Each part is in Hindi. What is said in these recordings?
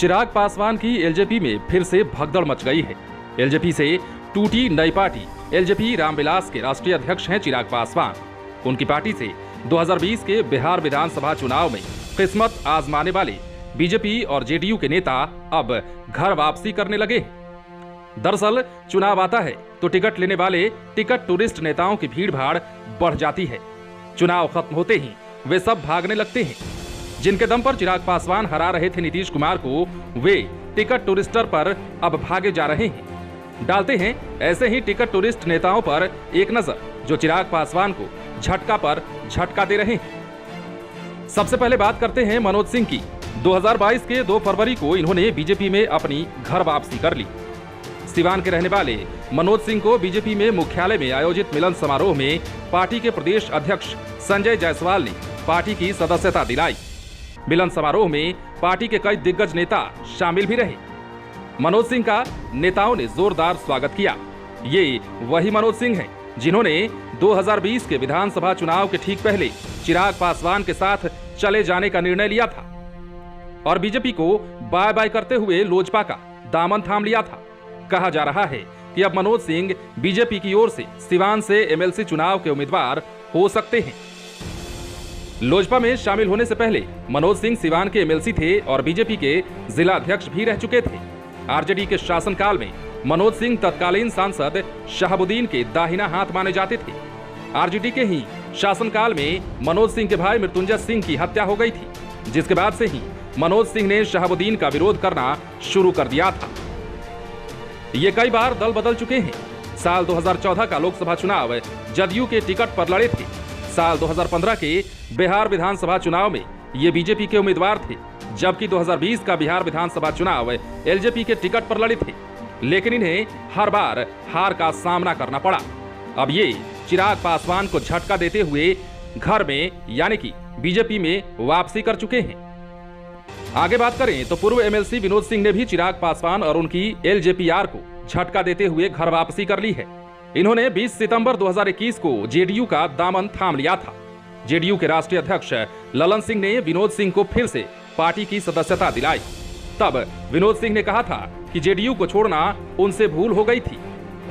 चिराग पासवान की एलजेपी में फिर से भगदड़ मच गई है। एलजेपी से टूटी नई पार्टी। एलजेपी रामविलास के राष्ट्रीय अध्यक्ष हैं चिराग पासवान। उनकी पार्टी से 2020 के बिहार विधानसभा चुनाव में किस्मत आजमाने वाले बीजेपी और जेडीयू के नेता अब घर वापसी करने लगे हैं। दरअसल चुनाव आता है तो टिकट लेने वाले टिकट टूरिस्ट नेताओं की भीड़ भाड़ बढ़ जाती है। चुनाव खत्म होते ही वे सब भागने लगते हैं। जिनके दम पर चिराग पासवान हरा रहे थे नीतीश कुमार को, वे टिकट टूरिस्टर पर अब भागे जा रहे हैं। डालते हैं ऐसे ही टिकट टूरिस्ट नेताओं पर एक नजर, जो चिराग पासवान को झटका पर झटका दे रहे हैं। सबसे पहले बात करते हैं मनोज सिंह की। 2022 के 2 फरवरी को इन्होंने बीजेपी में अपनी घर वापसी कर ली। सिवान के रहने वाले मनोज सिंह को बीजेपी में मुख्यालय में आयोजित मिलन समारोह में पार्टी के प्रदेश अध्यक्ष संजय जायसवाल ने पार्टी की सदस्यता दिलाई। मिलन समारोह में पार्टी के कई दिग्गज नेता शामिल भी रहे। मनोज सिंह का नेताओं ने जोरदार स्वागत किया। ये वही मनोज सिंह हैं जिन्होंने 2020 के विधानसभा चुनाव के ठीक पहले चिराग पासवान के साथ चले जाने का निर्णय लिया था और बीजेपी को बाय बाय करते हुए लोजपा का दामन थाम लिया था। कहा जा रहा है कि अब मनोज सिंह बीजेपी की ओर से सिवान से एमएलसी चुनाव के उम्मीदवार हो सकते हैं। लोजपा में शामिल होने से पहले मनोज सिंह सिवान के एमएलसी थे और बीजेपी के जिला अध्यक्ष भी रह चुके थे। आरजेडी के शासनकाल में मनोज सिंह तत्कालीन सांसद शहाबुद्दीन के दाहिना हाथ माने जाते थे। आरजेडी के ही शासनकाल में मनोज सिंह के भाई मृत्युंजय सिंह की हत्या हो गई थी, जिसके बाद से ही मनोज सिंह ने शहाबुद्दीन का विरोध करना शुरू कर दिया था। ये कई बार दल बदल चुके हैं। साल 2014 का लोकसभा चुनाव जदयू के टिकट पर लड़े थे। साल 2015 के बिहार विधानसभा चुनाव में ये बीजेपी के उम्मीदवार थे, जबकि 2020 का बिहार विधानसभा चुनाव एलजेपी के टिकट पर लड़े थे, लेकिन इन्हें हर बार हार का सामना करना पड़ा। अब ये चिराग पासवान को झटका देते हुए घर में यानी कि बीजेपी में वापसी कर चुके हैं। आगे बात करें तो पूर्व एमएलसी विनोद सिंह ने भी चिराग पासवान और उनकी एलजेपीआर को झटका देते हुए घर वापसी कर ली है। इन्होंने 20 सितंबर 2021 को जेडीयू का दामन थाम लिया था। जेडीयू के राष्ट्रीय अध्यक्ष ललन सिंह ने विनोद सिंह को फिर से पार्टी की सदस्यता दिलाई। तब विनोद सिंह ने कहा था कि जेडीयू को छोड़ना उनसे भूल हो गई थी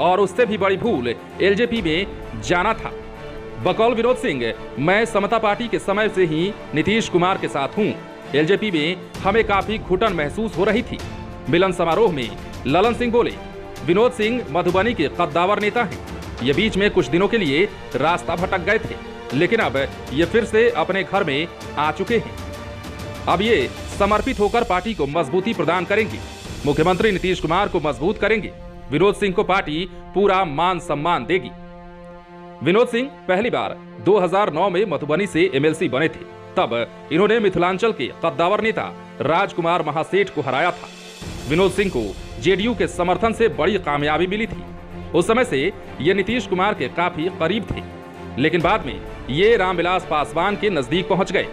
और उससे भी बड़ी भूल एलजेपी में जाना था। बकौल विनोद सिंह, मैं समता पार्टी के समय से ही नीतीश कुमार के साथ हूँ। एलजेपी में हमें काफी घुटन महसूस हो रही थी। मिलन समारोह में ललन सिंह बोले, विनोद सिंह मधुबनी के कद्दावर नेता हैं। ये बीच में कुछ दिनों के लिए रास्ता भटक गए थे, लेकिन अब ये फिर से अपने घर में आ चुके हैं। अब ये समर्पित होकर पार्टी को मजबूती प्रदान करेंगे। मुख्यमंत्री नीतीश कुमार को मजबूत करेंगे। विनोद सिंह को पार्टी पूरा मान सम्मान देगी। विनोद सिंह पहली बार 2009 में मधुबनी से एमएलसी बने थे। तब इन्होंने मिथिलांचल के कद्दावर नेता राजकुमार महासेठ को हराया था। विनोद सिंह को जेडीयू के समर्थन से बड़ी कामयाबी मिली थी। उस समय से ये नीतीश कुमार के काफी करीब थे, लेकिन बाद में ये रामविलास पासवान के नजदीक पहुंच गए।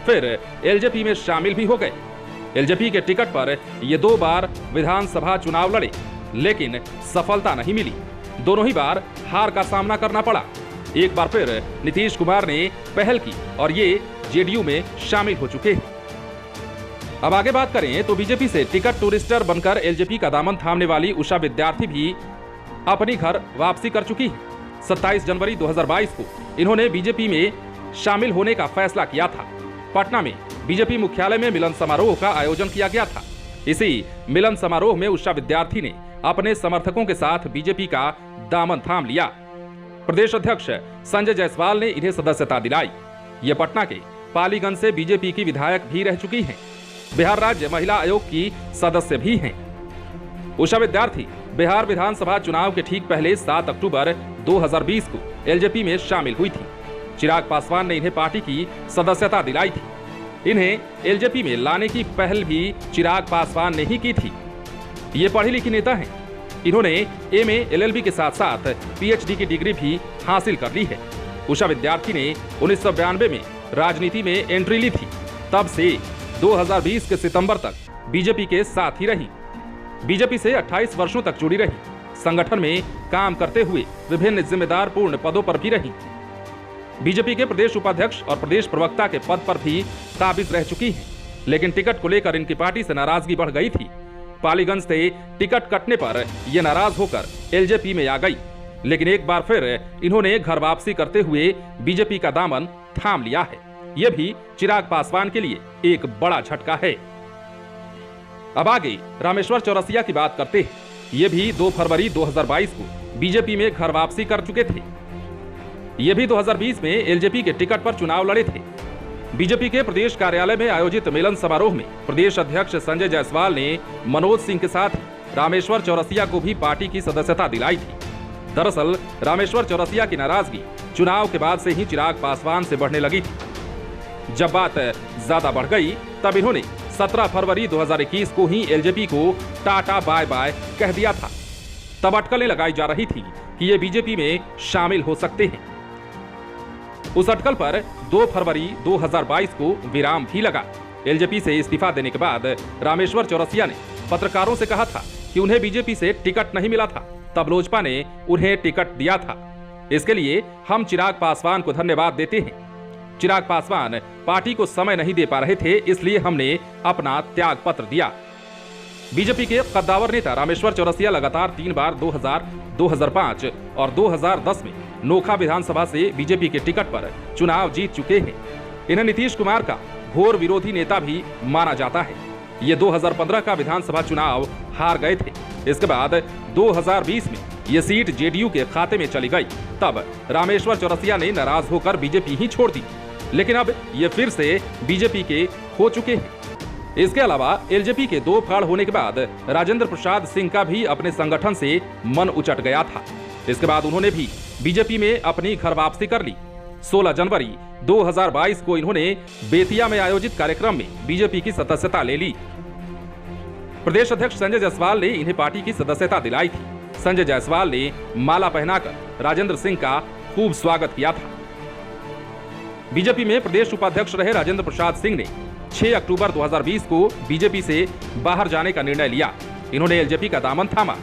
फिर एलजेपी में शामिल भी हो गए। एलजेपी के टिकट पर ये 2 बार विधानसभा चुनाव लड़े, लेकिन सफलता नहीं मिली। दोनों ही बार हार का सामना करना पड़ा। एक बार फिर नीतीश कुमार ने पहल की और ये जेडीयू में शामिल हो चुके हैं। अब आगे बात करें तो बीजेपी से टिकट टूरिस्टर बनकर एलजेपी का दामन थामने वाली उषा विद्यार्थी भी अपनी घर वापसी कर चुकी है। 27 जनवरी 2022 को इन्होंने बीजेपी में शामिल होने का फैसला किया था। पटना में बीजेपी मुख्यालय में मिलन समारोह का आयोजन किया गया था। इसी मिलन समारोह में उषा विद्यार्थी ने अपने समर्थकों के साथ बीजेपी का दामन थाम लिया। प्रदेश अध्यक्ष संजय जायसवाल ने इन्हें सदस्यता दिलाई। ये पटना के पालीगंज से बीजेपी की विधायक भी रह चुकी हैं। बिहार राज्य महिला आयोग की सदस्य भी हैं। उषा विद्यार्थी बिहार विधानसभा चुनाव के ठीक पहले 7 अक्टूबर 2020 को एलजेपी में शामिल हुई थी। चिराग पासवान ने इन्हें पार्टी की सदस्यता दिलाई थी। इन्हें एलजेपी में लाने की पहल भी चिराग पासवान ने ही की थी। ये पढ़ी लिखी नेता हैं। इन्होंने एमए एलएलबी के साथ साथ पीएचडी की डिग्री भी हासिल कर ली है। उषा विद्यार्थी ने 1992 में राजनीति में एंट्री ली थी। तब से 2020 के सितंबर तक बीजेपी के साथ ही रही। बीजेपी से 28 वर्षों तक जुड़ी रही। संगठन में काम करते हुए विभिन्न जिम्मेदार पूर्ण पदों पर भी रही। बीजेपी के प्रदेश उपाध्यक्ष और प्रदेश प्रवक्ता के पद पर भी काबिज रह चुकी हैं। लेकिन टिकट को लेकर इनकी पार्टी से नाराजगी बढ़ गई थी। पालीगंज से टिकट कटने पर ये नाराज होकर एलजेपी में आ गई, लेकिन एक बार फिर इन्होंने घर वापसी करते हुए बीजेपी का दामन थाम लिया है। यह भी चिराग पासवान के लिए एक बड़ा झटका है। अब आगे रामेश्वर चौरसिया की बात करते हैं। ये भी 2 फरवरी 2022 को बीजेपी में घर वापसी कर चुके थे। ये भी 2020 में एलजेपी के टिकट पर चुनाव लड़े थे। बीजेपी के प्रदेश कार्यालय में आयोजित मिलन समारोह में प्रदेश अध्यक्ष संजय जायसवाल ने मनोज सिंह के साथ रामेश्वर चौरसिया को भी पार्टी की सदस्यता दिलाई थी। दरअसल रामेश्वर चौरसिया की नाराजगी चुनाव के बाद से ही चिराग पासवान से बढ़ने लगी थी। जब बात ज्यादा बढ़ गई तब इन्होंने 17 फरवरी 2021 को ही एलजेपी को टाटा बाय बाय कह दिया था। तब अटकलें लगाई जा रही थी कि ये बीजेपी में शामिल हो सकते हैं। उस अटकल पर 2 फरवरी 2022 को विराम भी लगा। एलजेपी से इस्तीफा देने के बाद रामेश्वर चौरसिया ने पत्रकारों से कहा था कि उन्हें बीजेपी से टिकट नहीं मिला था, तब लोजपा ने उन्हें टिकट दिया था। इसके लिए हम चिराग पासवान को धन्यवाद देते हैं। चिराग पासवान पार्टी को समय नहीं दे पा रहे थे, इसलिए हमने अपना त्याग पत्र दिया। बीजेपी के कद्दावर नेता रामेश्वर चौरसिया लगातार 3 बार 2000, 2005 और 2010 में नोखा विधानसभा से बीजेपी के टिकट पर चुनाव जीत चुके हैं। इन्हें नीतीश कुमार का घोर विरोधी नेता भी माना जाता है। ये 2015 का विधानसभा चुनाव हार गए थे। इसके बाद 2020 में ये सीट जेडीयू के खाते में चली गई। तब रामेश्वर चौरसिया ने नाराज होकर बीजेपी ही छोड़ दी, लेकिन अब ये फिर से बीजेपी के हो चुके हैं। इसके अलावा एलजेपी के 2 फाड़ होने के बाद राजेंद्र प्रसाद सिंह का भी अपने संगठन से मन उचट गया था। इसके बाद उन्होंने भी बीजेपी में अपनी घर वापसी कर ली। 16 जनवरी 2022 को इन्होंने बेतिया में आयोजित कार्यक्रम में बीजेपी की सदस्यता ले ली। प्रदेश अध्यक्ष संजय जायसवाल ने इन्हें पार्टी की सदस्यता दिलाई थी। संजय जायसवाल ने माला पहनाकर राजेंद्र सिंह का खूब स्वागत किया था। बीजेपी में प्रदेश उपाध्यक्ष रहे राजेंद्र प्रसाद सिंह ने 6 अक्टूबर 2020 को बीजेपी से बाहर जाने का निर्णय लिया। इन्होंने एलजेपी का दामन थामा।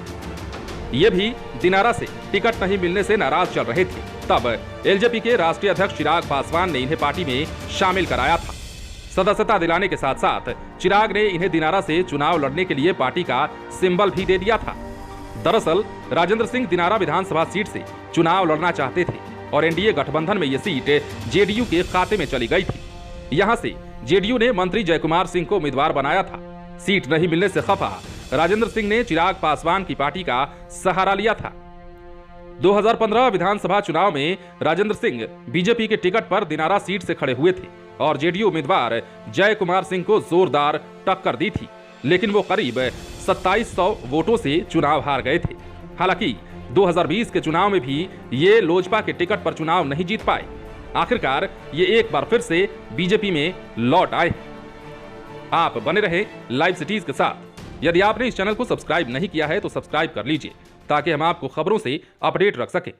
ये भी दिनारा से टिकट नहीं मिलने से नाराज चल रहे थे। तब एलजेपी के राष्ट्रीय अध्यक्ष चिराग पासवान ने इन्हें पार्टी में शामिल कराया था। सदस्यता दिलाने के साथ साथ चिराग ने इन्हें दिनारा से चुनाव लड़ने के लिए पार्टी का सिंबल भी दे दिया था। दरअसल राजेंद्र सिंह दिनारा विधानसभा सीट से चुनाव लड़ना चाहते थे और एनडीए गठबंधन में यह सीट जेडीयू के खाते में चली गई थी। यहां से जेडीयू ने मंत्री जयकुमार सिंह को उम्मीदवार बनाया था। सीट नहीं मिलने से खफा राजेंद्र सिंह ने चिराग पासवान की पार्टी का सहारा लिया था। 2015 विधानसभा चुनाव में राजेंद्र सिंह बीजेपी के टिकट पर दिनारा सीट से खड़े हुए थे और जेडीयू उम्मीदवार जयकुमार सिंह को जोरदार टक्कर दी थी, लेकिन वो करीब 2700 वोटों से चुनाव हार गए थे। हालांकि 2020 के चुनाव में भी ये लोजपा के टिकट पर चुनाव नहीं जीत पाए। आखिरकार ये एक बार फिर से बीजेपी में लौट आए। आप बने रहे लाइव सिटीज के साथ। यदि आपने इस चैनल को सब्सक्राइब नहीं किया है तो सब्सक्राइब कर लीजिए ताकि हम आपको खबरों से अपडेट रख सकें।